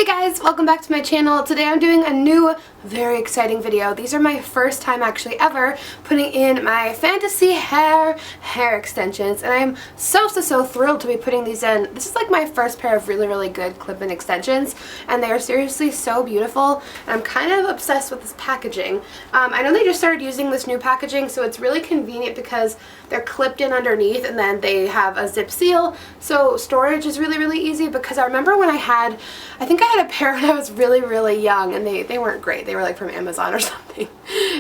guys, welcome back to my channel. Today I'm doing a new, very exciting video. These are my first time actually ever putting in my fantasy hair extensions, and I'm so thrilled to be putting these in. This is like my first pair of really good clip-in extensions, and they are seriously so beautiful. And I'm kind of obsessed with this packaging. I know they just started using this new packaging, so it's really convenient because they're clipped in underneath and then they have a zip seal, so storage is really easy. Because I remember when I think I had a pair when I was really young, and they weren't great. They were like from Amazon or something,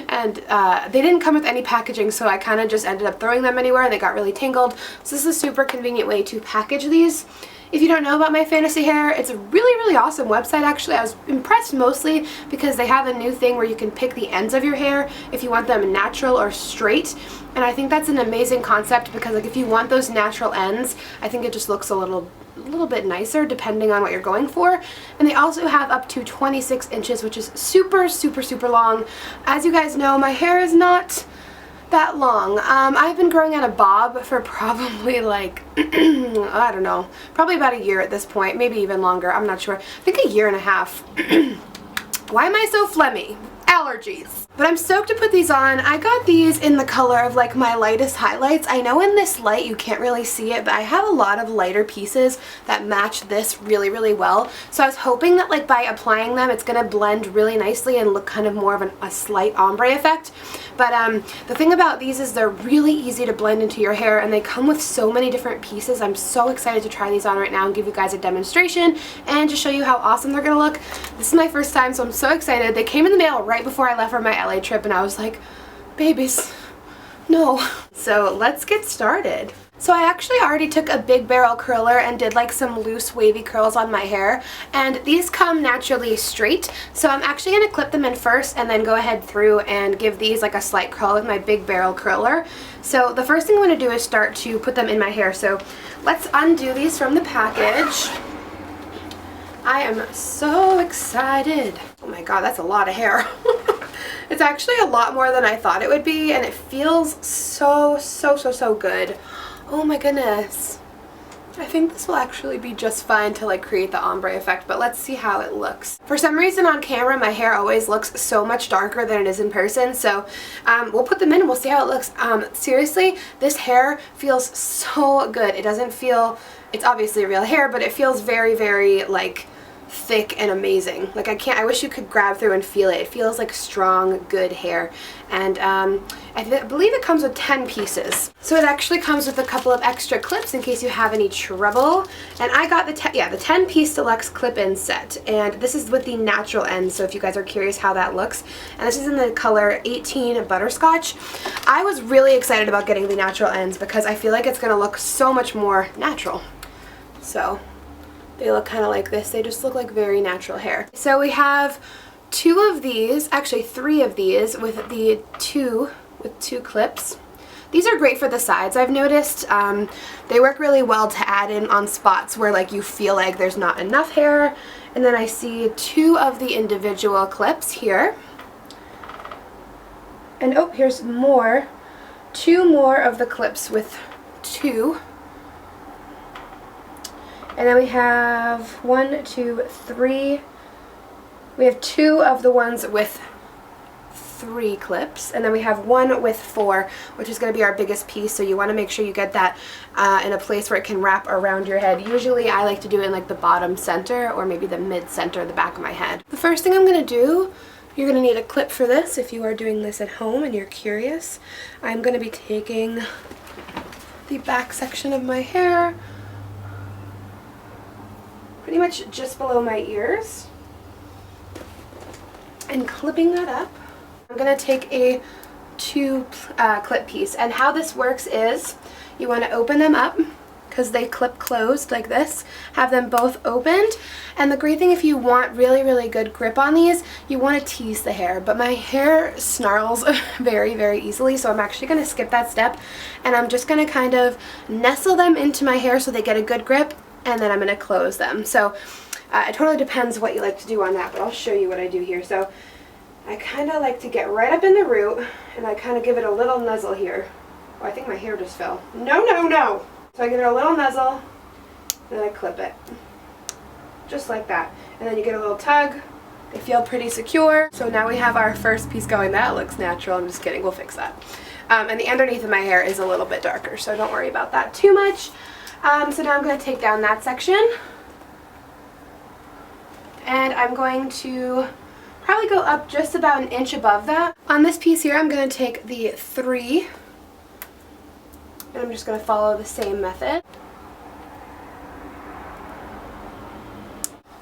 and they didn't come with any packaging, so I kind of just ended up throwing them anywhere and they got really tangled. So this is a super convenient way to package these. If you don't know about My Fantasy Hair, it's a really awesome website actually. I was impressed mostly because they have a new thing where you can pick the ends of your hair if you want them natural or straight. And I think that's an amazing concept because like if you want those natural ends, I think it just looks a little bit nicer depending on what you're going for. And they also have up to 26 inches, which is super long. As you guys know, my hair is not that long. I've been growing out a bob for probably like I don't know, probably about a year at this point, maybe even longer, I'm not sure. I think a year and a half. Why am I so phlegmy? Allergies. But I'm stoked to put these on. I got these in the color of like my lightest highlights. I know in this light you can't really see it, but I have a lot of lighter pieces that match this really well. So I was hoping that like by applying them it's gonna blend really nicely and look kind of more of a slight ombre effect. But the thing about these is they're really easy to blend into your hair, and they come with so many different pieces. I'm so excited to try these on right now and give you guys a demonstration and just show you how awesome they're gonna look. This is my first time, so I'm so excited. They came in the mail right before I left for my LA trip, and I was like, babies, no. So let's get started. So I actually already took a big barrel curler and did like some loose wavy curls on my hair, and these come naturally straight, so I'm actually going to clip them in first and then go ahead through and give these like a slight curl with my big barrel curler. So the first thing I'm going to do is start to put them in my hair. So let's undo these from the package. I am so excited. Oh my god, that's a lot of hair. It's actually a lot more than I thought it would be, and it feels so good. Oh my goodness. I think this will actually be just fine to like create the ombre effect, but let's see how it looks. For some reason on camera my hair always looks so much darker than it is in person, so we'll put them in and we'll see how it looks. Seriously, this hair feels so good. It doesn't feel, it's obviously real hair, but it feels very like thick and amazing. Like I wish you could grab through and feel it. It feels like strong, good hair. And I believe it comes with 10 pieces. So it actually comes with a couple of extra clips in case you have any trouble. And I got the 10-piece deluxe clip-in set. And this is with the natural ends, so if you guys are curious how that looks. And this is in the color 18 Butterscotch. I was really excited about getting the natural ends because I feel like it's going to look so much more natural. So they look kind of like this. They just look like very natural hair. So we have two of these, actually 3 of these with two clips. These are great for the sides, I've noticed. They work really well to add in on spots where like you feel like there's not enough hair. And then I see 2 of the individual clips here. And oh, here's more. 2 more of the clips with 2. And then we have 1, 2, 3. We have 2 of the ones with 3 clips, and then we have 1 with 4, which is going to be our biggest piece. So you want to make sure you get that in a place where it can wrap around your head. Usually I like to do it in like the bottom center or maybe the mid center, the back of my head. The first thing I'm going to do, you're going to need a clip for this if you are doing this at home and you're curious. I'm going to be taking the back section of my hair, pretty much just below my ears, and clipping that up. I'm going to take a 2 clip piece, and how this works is you want to open them up because they clip closed like this. Have them both opened, and the great thing if you want really good grip on these, you want to tease the hair, but my hair snarls very easily, so I'm actually going to skip that step, and I'm just going to kind of nestle them into my hair so they get a good grip, and then I'm going to close them. So it totally depends what you like to do on that, but I'll show you what I do here. So I kind of like to get right up in the root, and I kind of give it a little nuzzle here. Oh, I think my hair just fell. No. So I give it a little nuzzle, then I clip it. just like that. And then you get a little tug. They feel pretty secure. So now we have our first piece going. That looks natural. I'm just kidding. We'll fix that. And the underneath of my hair is a little bit darker, so don't worry about that too much. So now I'm going to take down that section. And I'm going to probably go up just about an inch above that. On this piece here, I'm going to take the 3, and I'm just going to follow the same method.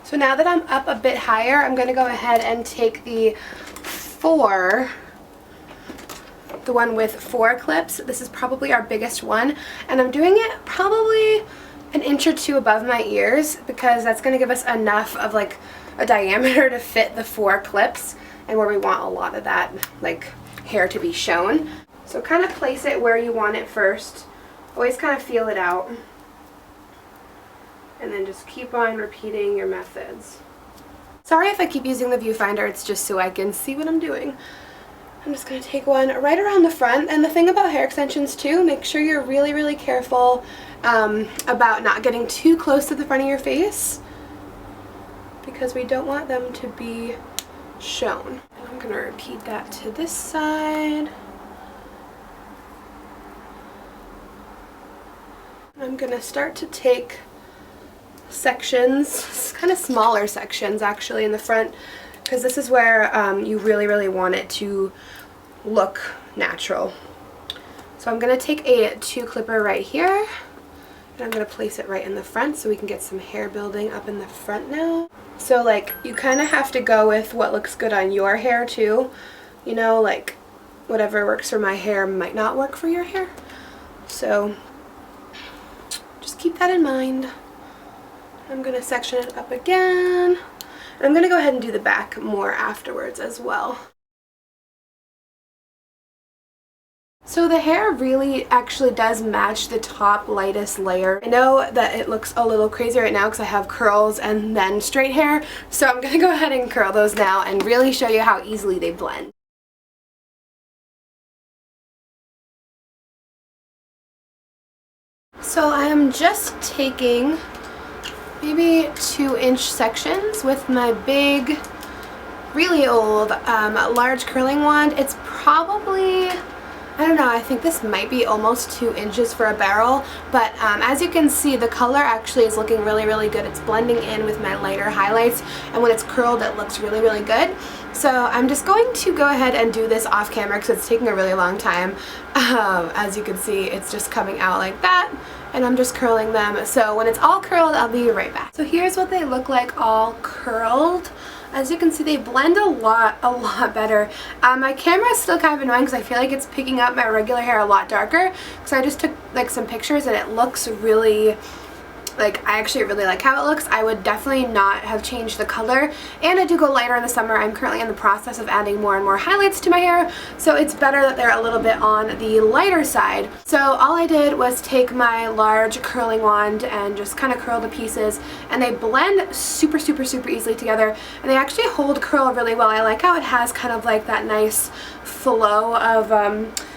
So now that I'm up a bit higher, I'm going to go ahead and take the 4, the one with 4 clips. This is probably our biggest one, and I'm doing it probably an inch or 2 above my ears because that's going to give us enough of like a diameter to fit the 4 clips and where we want a lot of that like hair to be shown. So kind of place it where you want it first. Always kind of feel it out. And then just keep on repeating your methods. Sorry if I keep using the viewfinder, it's just so I can see what I'm doing. I'm just going to take one right around the front. And the thing about hair extensions too, make sure you're really, really careful about not getting too close to the front of your face, because we don't want them to be shown. I'm going to repeat that to this side. I'm going to start to take sections, kind of smaller sections actually in the front, because this is where you really, really want it to look natural. So I'm going to take a 2 clipper right here, and I'm going to place it right in the front so we can get some hair building up in the front now. So like you kind of have to go with what looks good on your hair too. You know, like whatever works for my hair might not work for your hair. So just keep that in mind. I'm going to section it up again. And I'm going to go ahead and do the back more afterwards as well. So the hair really actually does match the top lightest layer. I know that it looks a little crazy right now because I have curls and then straight hair, so I'm going to go ahead and curl those now and really show you how easily they blend. So I am just taking maybe 2-inch sections with my big, really old, large curling wand. It's probably, I don't know, I think this might be almost 2 inches for a barrel, but as you can see, the color actually is looking really, really good. It's blending in with my lighter highlights, and when it's curled, it looks really, really good. So I'm just going to go ahead and do this off camera because it's taking a really long time. As you can see, it's just coming out like that, and I'm just curling them. So when it's all curled, I'll be right back. So here's what they look like all curled. As you can see, they blend a lot better. My camera is still kind of annoying because I feel like it's picking up my regular hair a lot darker, because I just took like some pictures and it looks really, like, I actually really like how it looks. I would definitely not have changed the color, and I do go lighter in the summer. I'm currently in the process of adding more and more highlights to my hair, so it's better that they're a little bit on the lighter side. So all I did was take my large curling wand and just kind of curl the pieces, and they blend super, super, super easily together, and they actually hold curl really well. I like how it has kind of like that nice flow of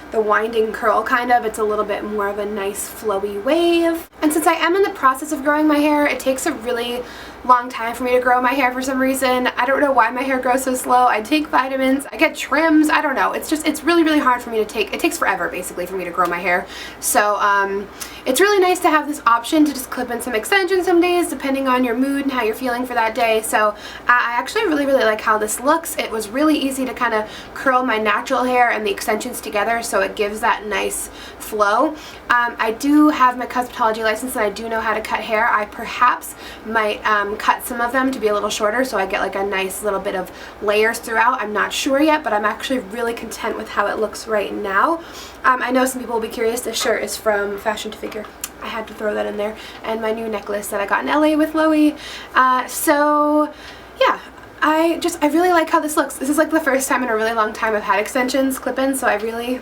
the winding curl kind of. It's a little bit more of a nice flowy wave. And since I am in the process of growing my hair, it takes a really long time for me to grow my hair for some reason. I don't know why my hair grows so slow. I take vitamins, I get trims, I don't know. It's just, it's really, really hard for me to take. It takes forever basically for me to grow my hair. So it's really nice to have this option to just clip in some extensions some days depending on your mood and how you're feeling for that day. So I actually really, really like how this looks. It was really easy to kind of curl my natural hair and the extensions together, so it gives that nice flow. I do have my cosmetology license and I do know how to cut hair. I perhaps might cut some of them to be a little shorter so I get like a nice little bit of layers throughout. I'm not sure yet, but I'm actually really content with how it looks right now. I know some people will be curious. This shirt is from Fashion to Figure. I had to throw that in there. And my new necklace that I got in LA with Loie. So yeah, I really like how this looks. This is like the first time in a really long time I've had extensions clip-ins, so I really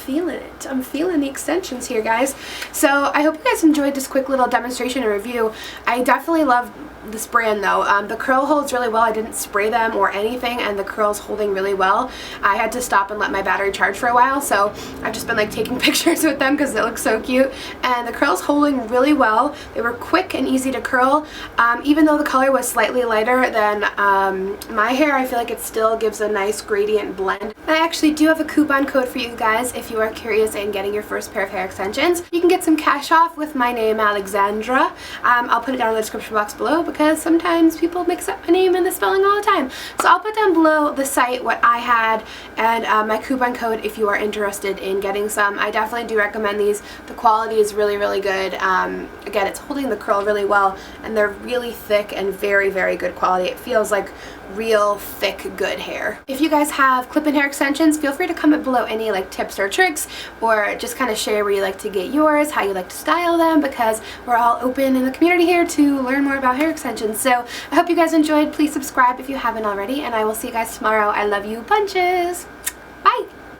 feeling it. I'm feeling the extensions here, guys. So I hope you guys enjoyed this quick little demonstration and review. I definitely love this brand though. The curl holds really well. I didn't spray them or anything, and the curl's holding really well. I had to stop and let my battery charge for a while, so I've just been like taking pictures with them because it looks so cute. And the curl's holding really well. They were quick and easy to curl. Even though the color was slightly lighter than my hair, I feel like it still gives a nice gradient blend. And I actually do have a coupon code for you guys if you are curious in getting your first pair of hair extensions. You can get some cash off with my name, Alexandra. I'll put it down in the description box below because sometimes people mix up my name and the spelling all the time. So I'll put down below the site what I had and my coupon code if you are interested in getting some. I definitely do recommend these. The quality is really, really good. Again, it's holding the curl really well, and they're really thick and very, very good quality. It feels like real thick, good hair. If you guys have clip-in hair extensions, feel free to comment below any like tips or tricks, or just kind of share where you like to get yours, how you like to style them, because we're all open in the community here to learn more about hair extensions. So I hope you guys enjoyed. Please subscribe if you haven't already, and I will see you guys tomorrow. I love you bunches. Bye!